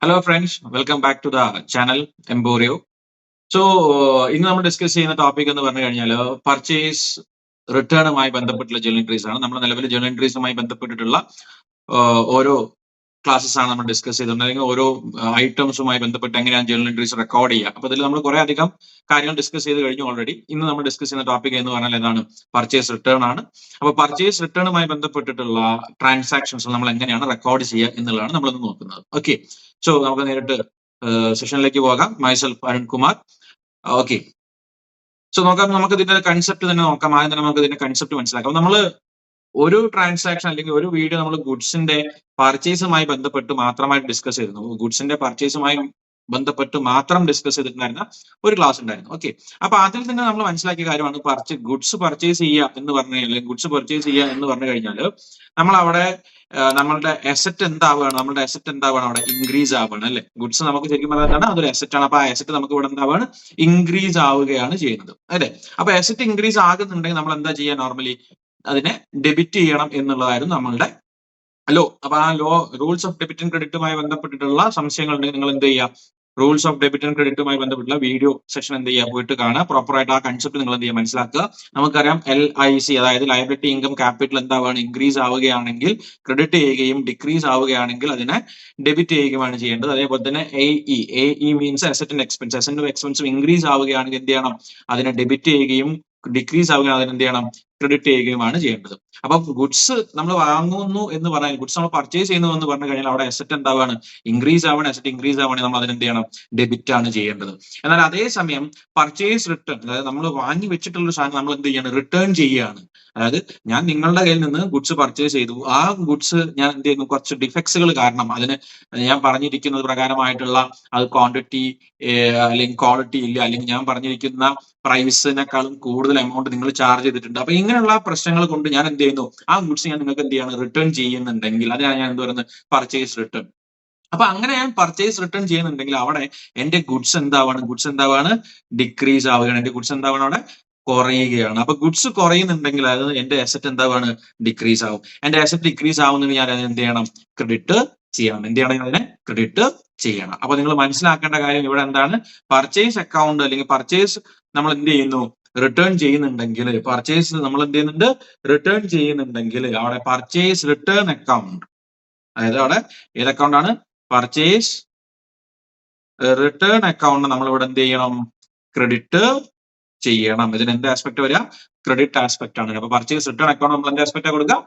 Hello friends, welcome back to the channel Emporio. So ഇന്ന് നമ്മൾ discuss ചെയ്യുന്ന topic എന്ന് പറഞ്ഞു കഴിഞ്ഞാൽ പർച്ചേസ് റിട്ടേണുമായി ബന്ധപ്പെട്ടുള്ള ജേർണൽ എൻട്രീസ് ആണ്. നമ്മൾ നിലവിൽ ജേർണൽ എൻട്രീസുമായി ബന്ധപ്പെട്ടിട്ടുള്ള ഓരോ ക്ലാസ്സസ് ആണ് നമ്മൾ ഡിസ്കസ് ചെയ്തിട്ടുണ്ട്. അല്ലെങ്കിൽ ഓരോ ഐറ്റംസുമായി ബന്ധപ്പെട്ട് എങ്ങനെയാണ് ജേർണൽ എൻട്രീസ് റെക്കോർഡ് ചെയ്യുക. അപ്പൊ ഇതിൽ നമ്മൾ കുറെ അധികം കാര്യങ്ങൾ ഡിസ്കസ് ചെയ്ത് കഴിഞ്ഞു ഓൾറെഡി. ഇന്ന് നമ്മൾ ഡിസ്കസ് ചെയ്യുന്ന ടോപ്പിക് എന്ന് പറഞ്ഞാൽ എന്താണ്? പർച്ചേസ് റിട്ടേൺ ആണ്. അപ്പൊ പർച്ചേസ് റിട്ടേണുമായി ബന്ധപ്പെട്ടിട്ടുള്ള ട്രാൻസാക്ഷൻസ് നമ്മൾ എങ്ങനെയാണ് റെക്കോർഡ് ചെയ്യുക എന്നുള്ളതാണ് നമ്മൾ ഇന്ന് നോക്കുന്നത്. ഓക്കെ, സോ നമുക്ക് നേരിട്ട് സെഷനിലേക്ക് പോകാം. മൈസെൽഫ് അരുൺകുമാർ. ഓക്കെ, സോ നോക്കാം. നമുക്ക് ഇതിന്റെ കൺസെപ്റ്റ് തന്നെ നോക്കാം. ആദ്യം തന്നെ നമുക്ക് ഇതിന്റെ കൺസെപ്റ്റ് മനസ്സിലാക്കാം. നമ്മൾ ഒരു ട്രാൻസാക്ഷൻ അല്ലെങ്കിൽ ഒരു വീഡിയോ നമ്മൾ ഗുഡ്സിന്റെ പർച്ചേസുമായി ബന്ധപ്പെട്ട് മാത്രമായിട്ട് ഡിസ്കസ് ചെയ്തിരുന്നു. ഗുഡ്സിന്റെ പർച്ചേസുമായി ബന്ധപ്പെട്ട് മാത്രം ഡിസ്കസ് ചെയ്തിട്ടുണ്ടായിരുന്ന ഒരു ക്ലാസ് ഉണ്ടായിരുന്നു. ഓക്കെ, അപ്പൊ അതിൽ തന്നെ നമ്മൾ മനസ്സിലാക്കിയ കാര്യമാണ് ഗുഡ്സ് പർച്ചേസ് ചെയ്യുക എന്ന് പറഞ്ഞു കഴിഞ്ഞാൽ, ഗുഡ്സ് പർച്ചേസ് ചെയ്യുക എന്ന് പറഞ്ഞു കഴിഞ്ഞാൽ നമ്മൾ അവിടെ നമ്മളുടെ അസറ്റ് എന്താവുകയാണ്? നമ്മുടെ അസറ്റ് എന്താവുകയാണ്? അവിടെ ഇൻക്രീസ് ആവുകയാണ് അല്ലെ? ഗുഡ്സ് നമുക്ക് ശരിക്കും പറഞ്ഞാൽ അതൊരു അസറ്റ് ആണ്. അപ്പൊ ആ അസറ്റ് നമുക്ക് ഇവിടെ എന്താവുകയാണ്? ഇൻക്രീസ് ആവുകയാണ് ചെയ്യുന്നത് അല്ലെ? അപ്പൊ അസറ്റ് ഇൻക്രീസ് ആകുന്നുണ്ടെങ്കിൽ നമ്മൾ എന്താ ചെയ്യുക? നോർമലി അതിനെ ഡെബിറ്റ് ചെയ്യണം എന്നുള്ളതായിരുന്നു നമ്മളുടെ ലോ. അപ്പൊ ആ law, rules of debit and ക്രെഡിറ്റുമായി ബന്ധപ്പെട്ടിട്ടുള്ള സംശയങ്ങൾ ഉണ്ടെങ്കിൽ നിങ്ങൾ എന്ത് ചെയ്യുക? റൂൾസ് ഓഫ് ഡെബിറ്റ് ആൻഡ് ക്രെഡിറ്റുമായി ബന്ധപ്പെട്ടുള്ള വീഡിയോ സെഷൻ എന്ത് ചെയ്യുക? പോയിട്ട് കാണുക. പ്രോപ്പർ ആയിട്ട് ആ കൺസെപ്റ്റ് നിങ്ങൾ എന്ത് ചെയ്യുക? മനസ്സിലാക്കുക. നമുക്കറിയാം LIC, അതായത് ലയബിലിറ്റി ഇൻകം ക്യാപിറ്റൽ എന്താവാണ്? ഇൻക്രീസ് ആവുകയാണെങ്കിൽ ക്രെഡിറ്റ് ചെയ്യുകയും ഡിക്രീസ് ആവുകയാണെങ്കിൽ അതിനെ ഡെബിറ്റ് ചെയ്യുകയുമാണ് ചെയ്യേണ്ടത്. അതേപോലെ തന്നെ AE means asset and expense. അസറ്റും എക്സ്പെൻസും ഇൻക്രീസ് ആവുകയാണെങ്കിൽ എന്ത് ചെയ്യണം? അതിനെ ഡെബിറ്റ് ചെയ്യുകയും ഡിക്രീസ് ആവുകയാണെങ്കിൽ അതിന് എന്ത് ചെയ്യണം? ക്രെഡിറ്റ് ചെയ്യുകയുമാണ് ചെയ്യേണ്ടത്. അപ്പൊ ഗുഡ്സ് നമ്മൾ വാങ്ങുന്നു എന്ന് പറഞ്ഞാൽ, ഗുഡ്സ് നമ്മൾ പർച്ചേസ് ചെയ്യുന്നു എന്ന് പറഞ്ഞു കഴിഞ്ഞാൽ അവിടെ അസറ്റ് എന്താവാണ്? ഇൻക്രീസ് ആവണം. അസറ്റ് ഇൻക്രീസ് ആവണമെങ്കിൽ നമ്മൾ അതിന് എന്ത് ചെയ്യണം? ഡെബിറ്റ് ആണ് ചെയ്യേണ്ടത്. എന്നാൽ അതേസമയം പർച്ചേസ് റിട്ടേൺ, അതായത് നമ്മൾ വാങ്ങി വെച്ചിട്ടുള്ള ഒരു സാധനം നമ്മൾ എന്ത് ചെയ്യാണ്? റിട്ടേൺ ചെയ്യുകയാണ്. അതായത് ഞാൻ നിങ്ങളുടെ കയ്യിൽ നിന്ന് ഗുഡ്സ് പർച്ചേസ് ചെയ്തു. ആ ഗുഡ്സ് ഞാൻ എന്ത് ചെയ്യുന്നു? കുറച്ച് ഡിഫക്ട്സുകൾ കാരണം അതിന് ഞാൻ പറഞ്ഞിരിക്കുന്നത് പ്രകാരമായിട്ടുള്ള അത് ക്വാണ്ടിറ്റി അല്ലെങ്കിൽ ക്വാളിറ്റി ഇല്ല, അല്ലെങ്കിൽ ഞാൻ പറഞ്ഞിരിക്കുന്ന പ്രൈസിനേക്കാളും കൂടുതൽ എമൗണ്ട് നിങ്ങൾ ചാർജ് ചെയ്തിട്ടുണ്ട്. അപ്പൊ ഇങ്ങനെയുള്ള പ്രശ്നങ്ങൾ കൊണ്ട് ഞാൻ എന്ത് ചെയ്യുന്നു? ആ ഗുഡ്സ് ഞാൻ നിങ്ങൾക്ക് എന്ത് ചെയ്യാണ്? റിട്ടേൺ ചെയ്യുന്നുണ്ടെങ്കിൽ അതിനാണ് ഞാൻ എന്ത് പറയുന്നത്? Purchase return. അപ്പൊ അങ്ങനെ ഞാൻ പർച്ചേസ് റിട്ടേൺ ചെയ്യുന്നുണ്ടെങ്കിൽ അവിടെ എന്റെ ഗുഡ്സ് എന്താവാണ്? ഗുഡ്സ് എന്താവാണ്? ഡിക്രീസ് ആവുകയാണ്. എന്റെ ഗുഡ്സ് എന്താവാണ്? അവിടെ കുറയുകയാണ്. അപ്പൊ ഗുഡ്സ് കുറയുന്നുണ്ടെങ്കിൽ അതായത് എന്റെ അസറ്റ് എന്താവാണ്? ഡിക്രീസ് ആവും. എന്റെ അസറ്റ് ഡിക്രീസ് ആവുന്നെങ്കിൽ ഞാൻ അതിന് എന്ത് ചെയ്യണം? ക്രെഡിറ്റ് ചെയ്യണം. എന്ത് ചെയ്യണം? അതിനെ ക്രെഡിറ്റ് ചെയ്യണം. അപ്പൊ നിങ്ങൾ മനസ്സിലാക്കേണ്ട കാര്യം ഇവിടെ എന്താണ്? പർച്ചേസ് അക്കൗണ്ട് അല്ലെങ്കിൽ പർച്ചേസ് നമ്മൾ എന്ത് ചെയ്യുന്നു? റിട്ടേൺ ചെയ്യുന്നുണ്ടെങ്കിൽ, പർച്ചേസ് നമ്മൾ എന്ത് ചെയ്യുന്നുണ്ട്? റിട്ടേൺ ചെയ്യുന്നുണ്ടെങ്കിൽ അവിടെ പർച്ചേസ് റിട്ടേൺ അക്കൗണ്ട്, അതായത് അവിടെ ഏത് അക്കൗണ്ട് ആണ്? പർച്ചേസ് റിട്ടേൺ അക്കൗണ്ട് നമ്മൾ ഇവിടെ എന്ത് ചെയ്യണം? ക്രെഡിറ്റ് ചെയ്യണം. ഇതിന് എന്ത് ആസ്പെക്ട് വരിക? ക്രെഡിറ്റ് ആസ്പെക്ട് ആണ്. അപ്പൊ പർച്ചേസ് റിട്ടേൺ അക്കൗണ്ട് നമ്മൾ എന്ത് ആസ്പെക്ട് കൊടുക്കുക?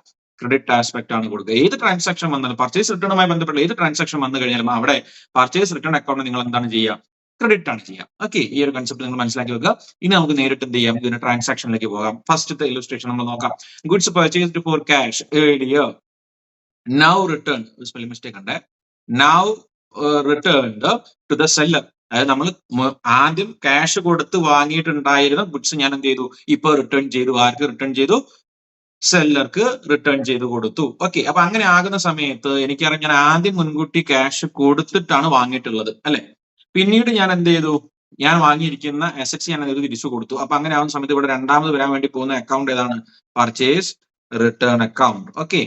ക്രെഡിറ്റ് ആസ്പെക്ട് ആണ് കൊടുക്കുക. ഏത് ട്രാൻസാക്ഷൻ വന്നാലും, പർച്ചേസ് റിട്ടേണുമായി ബന്ധപ്പെട്ട ഏത് ട്രാൻസാക്ഷൻ വന്നു കഴിഞ്ഞാലും അവിടെ പർച്ചേസ് റിട്ടേൺ അക്കൗണ്ട് നിങ്ങൾ എന്താണ് ചെയ്യുക? ക്രെഡിറ്റ് ആണ് ചെയ്യുക. ഓക്കെ, ഈ ഒരു കൺസെപ്റ്റ് നിങ്ങൾ മനസ്സിലാക്കി വെക്കുക. ഇനി നമുക്ക് നേരിട്ട് എന്ത് ചെയ്യാം? ഇതിന്റെ ട്രാൻസാക്ഷനിലേക്ക് പോകാം. ഫസ്റ്റത്തെ ഇല്ലസ്ട്രേഷൻ നമ്മൾ നോക്കാം. Goods purchased for cash earlier, now return, spelling mistake ഉണ്ട്, now returned to the seller. അതായത് നമ്മൾ ആദ്യം ക്യാഷ് കൊടുത്ത് വാങ്ങിയിട്ടുണ്ടായിരുന്ന ഗുഡ്സ് ഞാൻ എന്ത് ചെയ്തു? ഇപ്പൊ റിട്ടേൺ ചെയ്തു. ആർക്ക് റിട്ടേൺ ചെയ്തു? സെല്ലർക്ക് റിട്ടേൺ ചെയ്ത് കൊടുത്തു. ഓക്കെ, അപ്പൊ അങ്ങനെ ആകുന്ന സമയത്ത് എനിക്കറിയാം ഞാൻ ആദ്യം മുൻകൂട്ടി ക്യാഷ് കൊടുത്തിട്ടാണ് വാങ്ങിയിട്ടുള്ളത് അല്ലെ? പിന്നീട് ഞാൻ എന്ത് ചെയ്തു? ഞാൻ വാങ്ങിയിരിക്കുന്ന അസറ്റ്സ് ഞാൻ അത് തിരിച്ചു കൊടുത്തു. അപ്പൊ അങ്ങനെ ആവുന്ന സമയത്ത് ഇവിടെ രണ്ടാമത് വരാൻ വേണ്ടി പോകുന്ന അക്കൗണ്ട് ഏതാണ്? Purchase return account. ഓക്കെ,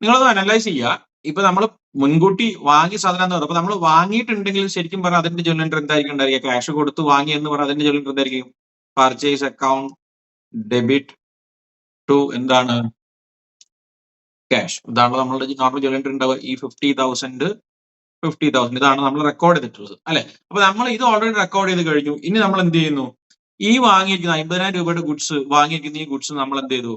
നിങ്ങളത് അനലൈസ് ചെയ്യുക. ഇപ്പൊ നമ്മൾ മുൻകൂട്ടി വാങ്ങിയ സാധനം എന്ന് പറയുന്നത്, അപ്പൊ നമ്മൾ വാങ്ങിയിട്ടുണ്ടെങ്കിൽ ശരിക്കും പറഞ്ഞാൽ അതിന്റെ ജേർണൽ എൻട്രി എന്തായിരിക്കും ഉണ്ടായിരിക്കുക? ക്യാഷ് കൊടുത്ത് വാങ്ങി എന്ന് പറഞ്ഞാൽ അതിന്റെ ജേർണൽ എൻട്രി എന്തായിരിക്കും? പർച്ചേസ് അക്കൗണ്ട് ഡെബിറ്റ് ടു എന്താണ്? ക്യാഷ്. ഇതാണ് നമ്മളുടെ നോർമൽ ജേർണൽ എൻട്രി ഉണ്ടാവുക. ഈ 50,000 ഇതാണ് നമ്മൾ റെക്കോർഡ് ചെയ്തിട്ടുള്ളത് അല്ലെ? അപ്പൊ നമ്മൾ ഇത് ഓൾറെഡി റെക്കോർഡ് ചെയ്ത് കഴിഞ്ഞു. ഇനി നമ്മൾ എന്ത് ചെയ്യുന്നു? ഈ വാങ്ങിയിരിക്കുന്ന 50,000 രൂപയുടെ ഗുഡ്സ് വാങ്ങിയിരിക്കുന്ന ഈ ഗുഡ്സ് നമ്മൾ എന്ത് ചെയ്തു?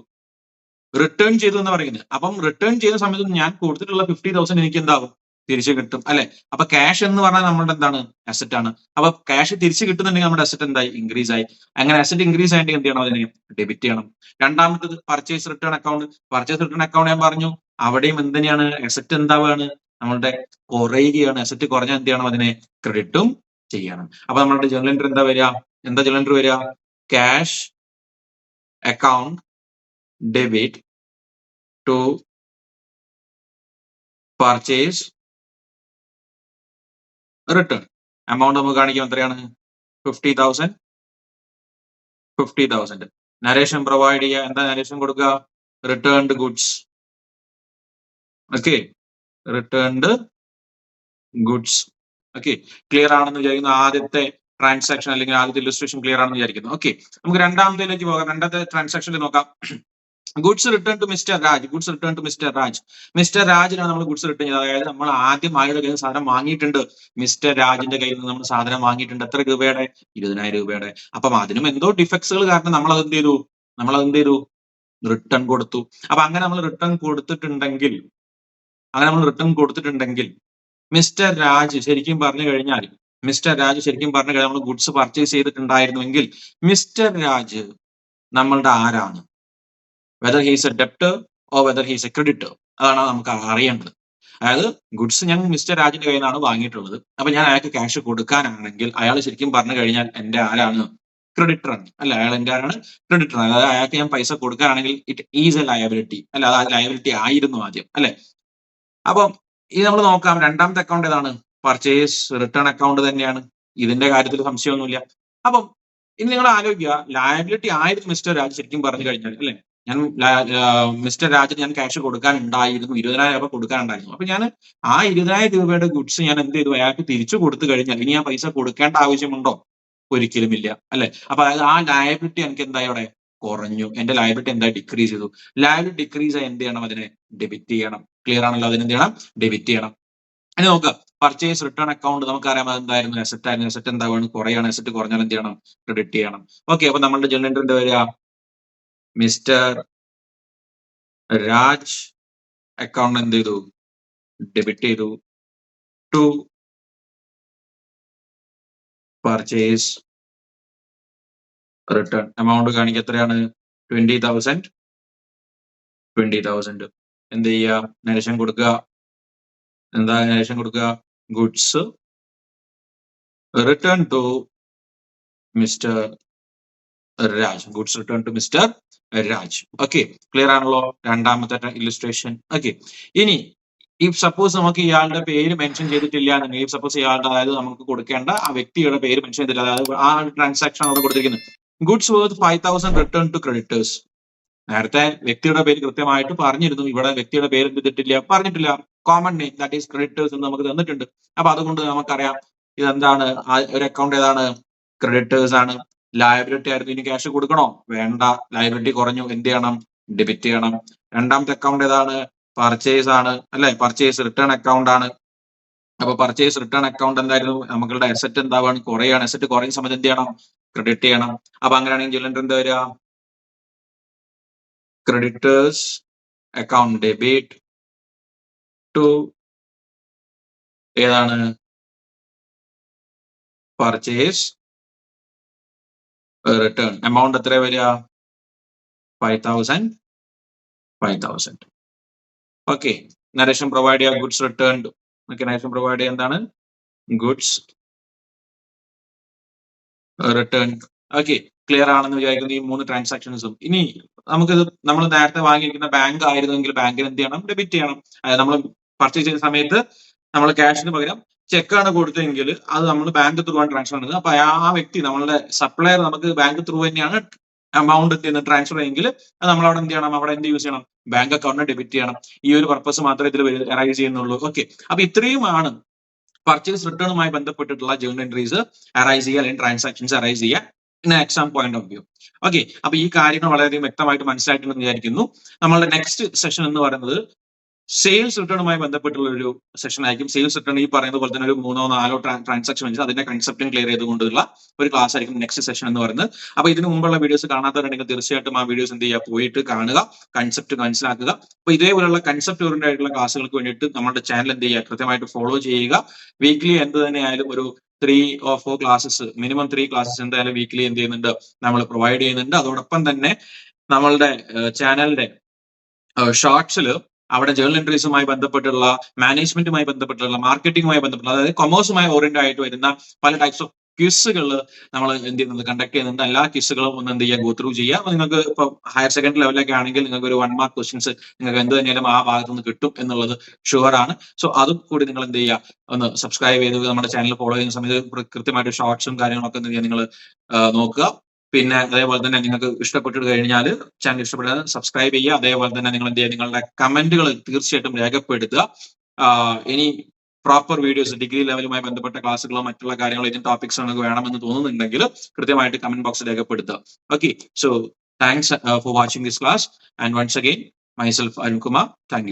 റിട്ടേൺ ചെയ്തു എന്ന് പറയുന്നത്. അപ്പം റിട്ടേൺ ചെയ്യുന്ന സമയത്ത് ഞാൻ കൊടുത്തിട്ടുള്ള 50,000 എനിക്ക് എന്താവും? തിരിച്ചു കിട്ടും അല്ലെ? അപ്പൊ ക്യാഷ് എന്ന് പറഞ്ഞാൽ നമ്മുടെ എന്താണ്? അസറ്റ് ആണ്. അപ്പൊ ക്യാഷ് തിരിച്ചു കിട്ടുന്നുണ്ടെങ്കിൽ നമ്മുടെ അസറ്റ് എന്തായി? ഇൻക്രീസ് ആയി. അങ്ങനെ അസറ്റ് ഇൻക്രീസ് ആയിട്ട് എന്ത് ചെയ്യണം? അതിനെ ഡെബിറ്റ് ചെയ്യണം. രണ്ടാമത്തത് purchase return account. Purchase return account ഞാൻ പറഞ്ഞു, അവിടെയും എന്ത് തന്നെയാണ്? അസറ്റ് എന്താവാണ്? നമ്മളുടെ കുറയുകയാണ്. അസറ്റ് കുറഞ്ഞാൽ എന്ത് ചെയ്യണം? അതിനെ ക്രെഡിറ്റും ചെയ്യണം. അപ്പൊ നമ്മളുടെ ജേർണൽ എൻട്രി എന്താ വരിക? എന്താ ജേർണൽ എൻട്രി വരിക? Cash account debit to purchase return. Amount നമുക്ക് കാണിക്കാം. എത്രയാണ്? 50,000. നരേഷൻ പ്രൊവൈഡ് ചെയ്യുക. എന്താ നരേഷൻ കൊടുക്കുക? Returned goods. Okay, returned goods okay, clear ആണെന്ന് വിചാരിക്കുന്നു. ആദ്യത്തെ ട്രാൻസാക്ഷൻ അല്ലെങ്കിൽ ആദ്യത്തെ ഇല്ലസ്ട്രേഷൻ ക്ലിയർ ആണെന്ന് വിചാരിക്കുന്നു. ഓക്കെ, നമുക്ക് രണ്ടാമത്തേലേക്ക് പോകാം. രണ്ടാമത്തെ ട്രാൻസാക്ഷനിൽ നോക്കാം. Goods return to mister Raj. Goods return to mister Raj. Mister രാജിനാണ് നമ്മൾ ഗുഡ്സ് റിട്ടേൺ ചെയ്തത്. അതായത് നമ്മൾ ആദ്യം ആരുടെ കയ്യിൽ നിന്ന് സാധനം വാങ്ങിയിട്ടുണ്ട്? മിസ്റ്റർ രാജിന്റെ കയ്യിൽ നിന്ന് നമ്മൾ സാധനം വാങ്ങിയിട്ടുണ്ട്. എത്ര രൂപയുടെ? 20,000 രൂപയുടെ. അപ്പം അതിനും എന്തോ ഡിഫക്ട്സുകൾ കാരണം നമ്മൾ അത് എന്ത് ചെയ്തു? റിട്ടേൺ കൊടുത്തു. അപ്പൊ അങ്ങനെ നമ്മൾ റിട്ടേൺ കൊടുത്തിട്ടുണ്ടെങ്കിൽ മിസ്റ്റർ രാജ് ശരിക്കും പറഞ്ഞു കഴിഞ്ഞാൽ നമ്മൾ ഗുഡ്സ് പർച്ചേസ് ചെയ്തിട്ടുണ്ടായിരുന്നുവെങ്കിൽ മിസ്റ്റർ രാജ് നമ്മളുടെ ആരാണ്? Whether he's A debtor or whether he's A creditor, അതാണ് നമുക്ക് അറിയേണ്ടത്. അതായത് ഗുഡ്സ് ഞാൻ മിസ്റ്റർ രാജിന്റെ കയ്യിൽ നിന്നാണ് വാങ്ങിയിട്ടുള്ളത്. അപ്പൊ ഞാൻ അയാൾക്ക് ക്യാഷ് കൊടുക്കാനാണെങ്കിൽ അയാൾ ശരിക്കും പറഞ്ഞു കഴിഞ്ഞാൽ എന്റെ ആരാണ്? ക്രെഡിറ്റർ ആണ്. അല്ല, അയാൾ എന്റെ ആരാണ്? ക്രെഡിറ്റർ ആണ്. അതായത് അയാൾക്ക് ഞാൻ പൈസ കൊടുക്കുകയാണെങ്കിൽ ഇറ്റ് ഈസ് എ ലയബിലിറ്റി. അല്ല, അത് ലയബിലിറ്റി ആയിരുന്നു ആദ്യം, അല്ലെ? അപ്പം ഇത് നമ്മൾ നോക്കാം. രണ്ടാമത്തെ അക്കൗണ്ട് ഏതാണ്? പർച്ചേസ് റിട്ടേൺ അക്കൗണ്ട് തന്നെയാണ്. ഇതിന്റെ കാര്യത്തിൽ സംശയമൊന്നുമില്ല. അപ്പം ഇനി നിങ്ങൾ ആലോചിക്കുക, ലയബിലിറ്റി ആയിരുന്നു മിസ്റ്റർ രാജ് ശരിക്കും പറഞ്ഞു കഴിഞ്ഞാൽ, അല്ലെ? ഞാൻ മിസ്റ്റർ രാജിന് ഞാൻ ക്യാഷ് കൊടുക്കാനുണ്ടായിരുന്നു, 20,000 രൂപ കൊടുക്കാനുണ്ടായിരുന്നു. അപ്പൊ ഞാൻ ആ 20,000 രൂപയുടെ ഗുഡ്സ് ഞാൻ എന്ത് ചെയ്തു? അയാൾക്ക് തിരിച്ചു കൊടുത്തു കഴിഞ്ഞാൽ ഇനി ഞാൻ പൈസ കൊടുക്കേണ്ട ആവശ്യമുണ്ടോ? ഒരിക്കലും ഇല്ല, അല്ലെ? അപ്പൊ അതായത് ആ ലയബിലിറ്റി എനിക്ക് എന്തായി? അവിടെ കുറഞ്ഞു. എന്റെ ലയബിലിറ്റി എന്താ? ഡിക്രീസ് ചെയ്തു. ലയബിലിറ്റി ഡിക്രീസ് ആയി എന്ത് ചെയ്യണം? അതിനെ ഡെബിറ്റ് ചെയ്യണം. ക്ലിയർ ആണല്ലോ? അതിന് എന്ത് ചെയ്യണം? ഡെബിറ്റ് ചെയ്യണം. ഇനി നോക്കുക, പർച്ചേസ് റിട്ടേൺ അക്കൗണ്ട് നമുക്കറിയാം അത് എന്തായിരുന്നു? അസറ്റ് ആയിരുന്നു. അസറ്റ് എന്താവാണ്? കുറയാണ്. അസറ്റ് കുറഞ്ഞാൽ എന്ത് ചെയ്യണം? ക്രെഡിറ്റ് ചെയ്യണം. ഓക്കെ, അപ്പൊ നമ്മളുടെ ജേർണൽ എൻട്രി എന്താ വരിക? മിസ്റ്റർ രാജ് അക്കൗണ്ട് എന്ത് ചെയ്തു? ഡെബിറ്റ് ചെയ്തു ടു പർച്ചേസ് റിട്ടേൺ. എമൗണ്ട് കാണിക്കുക എത്രയാണ്? 20,000. എന്ത് ചെയ്യുക? നരേഷൻ കൊടുക്കുക. എന്താ നരേഷൻ കൊടുക്കുക? Goods return to mister Raj. Goods return to mister Raj. Okay, clear ആണല്ലോ? രണ്ടാമത്തെ ഇല്ലസ്ട്രേഷൻ. ഓക്കെ, ഇനി ഇഫ് സപ്പോസ് നമുക്ക് ഇയാളുടെ പേര് മെൻഷൻ ചെയ്തിട്ടില്ല എന്നുണ്ടെങ്കിൽ, ഇഫ് സപ്പോസ് ഇയാളുടെ, അതായത് നമുക്ക് കൊടുക്കേണ്ട ആ വ്യക്തിയുടെ പേര് മെൻഷൻ ചെയ്തില്ല, അതായത് ആ ട്രാൻസാക്ഷൻ അവിടെ കൊടുത്തിരിക്കുന്നത് goods worth 5,000 return to creditors. നേരത്തെ വ്യക്തിയുടെ പേര് കൃത്യമായിട്ട് പറഞ്ഞിരുന്നു. ഇവിടെ വ്യക്തിയുടെ പേര് പറഞ്ഞിട്ടില്ല. Common name, that is creditors എന്ന് നമുക്ക് തന്നിട്ടുണ്ട്. അപ്പൊ അതുകൊണ്ട് നമുക്കറിയാം ഇതെന്താണ്? ഒരു അക്കൗണ്ട് ഏതാണ്? ക്രെഡിറ്റേഴ്സ് ആണ്. ലയബിലിറ്റി ആയിരുന്നു. ഇനി ക്യാഷ് കൊടുക്കണോ? വേണ്ട. ലയബിലിറ്റി കുറഞ്ഞു. എന്ത് ചെയ്യണം? ഡെബിറ്റ് ചെയ്യണം. രണ്ടാമത്തെ അക്കൗണ്ട് ഏതാണ്? പർച്ചേസ് ആണ്, അല്ലെ? പർച്ചേസ് റിട്ടേൺ അക്കൗണ്ട് ആണ്. അപ്പൊ പർച്ചേസ് റിട്ടേൺ അക്കൗണ്ട് എന്തായിരുന്നു? നമ്മളുടെ അസറ്റ് എന്താവാണ്? കുറയാണ്. അസറ്റ് കുറയുന്ന സമയത്ത് എന്ത് ചെയ്യണം? ക്രെഡിറ്റ് ചെയ്യണം. അപ്പൊ അങ്ങനെയാണെങ്കിൽ ജേർണൽ എൻട്രി എന്താ വരിക? ക്രെഡിറ്റേഴ്സ് അക്കൗണ്ട് ഡെബിറ്റ് ടു ഏതാണ്? Purchase return. എമൗണ്ട് എത്ര വരിക? 5,000. ഓക്കെ, നരേഷൻ പ്രൊവൈഡ് ചെയ്യുക. Goods returned. Okay, narration provide ചെയ്യുക എന്താണ്? Goods return. ഓക്കെ, ക്ലിയർ ആണെന്ന് വിചാരിക്കുന്നു ഈ 3 ട്രാൻസാക്ഷൻസും. ഇനി നമുക്കിത് നമ്മൾ നേരത്തെ വാങ്ങിയിരിക്കുന്ന ബാങ്ക് ആയിരുന്നെങ്കിൽ ബാങ്കിന് എന്ത് ചെയ്യണം? ഡെബിറ്റ് ചെയ്യണം. അതായത് നമ്മൾ പർച്ചേസ് ചെയ്യുന്ന സമയത്ത് നമ്മൾ ക്യാഷിന് പകരം ചെക്കാണ് കൊടുത്തതെങ്കിൽ അത് നമ്മൾ ബാങ്ക് ത്രൂ ആണ് ട്രാൻസ്ഫർ ചെയ്യുന്നത്. അപ്പൊ ആ വ്യക്തി, നമ്മളുടെ സപ്ലയർ, നമുക്ക് ബാങ്ക് ത്രൂ തന്നെയാണ് എമൗണ്ട് ട്രാൻസ്ഫർ ചെയ്യുമെങ്കിൽ അത് നമ്മൾ അവിടെ എന്ത് ചെയ്യണം? അവിടെ എന്ത് യൂസ് ചെയ്യണം? ബാങ്ക് അക്കൗണ്ടിന് ഡെബിറ്റ് ചെയ്യണം. ഈ ഒരു പർപ്പസ് മാത്രമേ ഇതിൽ അറൈസ് ചെയ്യുന്നുള്ളൂ. ഓക്കെ, അപ്പൊ ഇത്രയുമാണ് പർച്ചേസ് റിട്ടേണുമായി ബന്ധപ്പെട്ടിട്ടുള്ള ജേർണൽ എൻട്രീസ് അറൈസ് ചെയ്യുക, അല്ലെങ്കിൽ ട്രാൻസാക്ഷൻസ് അറൈസ് ചെയ്യുക in exam point of view. Okay, അപ്പൊ ഈ കാര്യങ്ങൾ വളരെയധികം വ്യക്തമായിട്ട് മനസ്സിലായിട്ടുണ്ടെന്ന് വിചാരിക്കുന്നു. നമ്മളുടെ നെക്സ്റ്റ് സെഷൻ എന്ന് പറയുന്നത് സെയിൽസ് റിട്ടേണുമായി ബന്ധപ്പെട്ടുള്ള ഒരു സെഷൻ ആയിരിക്കും. സെയിൽസ് റിട്ടേൺ ഈ പറയുന്ന പോലെ തന്നെ ഒരു 3-4 ട്രാൻസാക്ഷൻ വെച്ച് അതിന്റെ കൺസെപ്റ്റും ക്ലിയർ ചെയ്തുകൊണ്ടുള്ള ഒരു ക്ലാസ് ആയിരിക്കും നെക്സ്റ്റ് സെഷൻ എന്ന് പറയുന്നത്. അപ്പൊ ഇതിന് മുമ്പുള്ള വീഡിയോസ് കാണാത്തവരുണ്ടെങ്കിൽ തീർച്ചയായിട്ടും ആ വീഡിയോസ് എന്ത് ചെയ്യുക? പോയിട്ട് കാണുക, കൺസെപ്റ്റ് മനസ്സിലാക്കുക. അപ്പൊ ഇതേപോലുള്ള കൺസെപ്റ്റ് ഓറിയന്റഡ് ആയിട്ടുള്ള ക്ലാസ്സുകൾക്ക് വേണ്ടിയിട്ട് നമ്മുടെ ചാനൽ എന്ത് ചെയ്യുക? കൃത്യമായിട്ട് ഫോളോ ചെയ്യുക. വീക്ക്ലി എന്ത് തന്നെയായാലും ഒരു 3 or 4 ക്ലാസ്സസ്, മിനിമം 3 ക്ലാസ്സസ് എന്തായാലും വീക്ക്ലി എന്ത് ചെയ്യുന്നുണ്ട്? നമ്മൾ പ്രൊവൈഡ് ചെയ്യുന്നുണ്ട്. അതോടൊപ്പം തന്നെ നമ്മളുടെ ചാനലിന്റെ ഷോർട്സിൽ അവിടെ ജേർണൽ എൻട്രീസുമായി ബന്ധപ്പെട്ടുള്ള, മാനേജ്മെന്റുമായി ബന്ധപ്പെട്ടുള്ള, മാർക്കറ്റിംഗുമായി ബന്ധപ്പെട്ടുള്ള, അതായത് കൊമേഴ്സുമായി ഓറിയന്റഡ് ആയിട്ട് വരുന്ന പല ടൈപ്സ് ഓഫ് ക്വിസുകൾ നമ്മൾ എന്ത് ചെയ്യുന്നത്? കണ്ടക്ട് ചെയ്യുന്നുണ്ട്. എല്ലാ ക്വിസുകളും ഒന്ന് എന്ത് ചെയ്യുക? ഗോ ത്രൂ ചെയ്യുക. അപ്പൊ നിങ്ങൾക്ക് ഇപ്പൊ ഹയർ സെക്കൻഡറി ലെവലിലൊക്കെ ആണെങ്കിൽ നിങ്ങൾക്ക് ഒരു 1 മാർക്ക് ക്വസ്റ്റ്യൻസ് നിങ്ങൾക്ക് എന്ത് തന്നെയാലും ആ ഭാഗത്ത് നിന്ന് കിട്ടും എന്നുള്ളത് ഷുവർ ആണ്. സോ അതും കൂടി നിങ്ങൾ എന്ത് ചെയ്യുക? ഒന്ന് സബ്സ്ക്രൈബ് ചെയ്ത് നമ്മുടെ ചാനൽ ഫോളോ ചെയ്യുന്ന സമയത്ത് കൃത്യമായിട്ട് ഷോർട്സും കാര്യങ്ങളൊക്കെ എന്ത് ചെയ്യുക? നിങ്ങൾ നോക്കുക. പിന്നെ അതേപോലെ തന്നെ നിങ്ങൾക്ക് ഇഷ്ടപ്പെട്ട് കഴിഞ്ഞാൽ ചാനൽ ഇഷ്ടപ്പെട്ടാൽ സബ്സ്ക്രൈബ് ചെയ്യുക. അതേപോലെ തന്നെ നിങ്ങൾ എന്ത് ചെയ്യുക? നിങ്ങളുടെ കമന്റുകൾ തീർച്ചയായിട്ടും രേഖപ്പെടുത്തുക. ഇനി പ്രോപ്പർ വീഡിയോസ് ഡിഗ്രി ലെവലുമായി ബന്ധപ്പെട്ട ക്ലാസ്സുകളോ മറ്റുള്ള കാര്യങ്ങളോ ഇതിന് ടോപ്പിക്സ് നിങ്ങൾക്ക് വേണമെന്ന് തോന്നുന്നുണ്ടെങ്കിൽ കൃത്യമായിട്ട് കമന്റ് ബോക്സിൽ രേഖപ്പെടുത്തുക. Okay, so thanks for watching this class and once again myself Arunkumar. Thank U.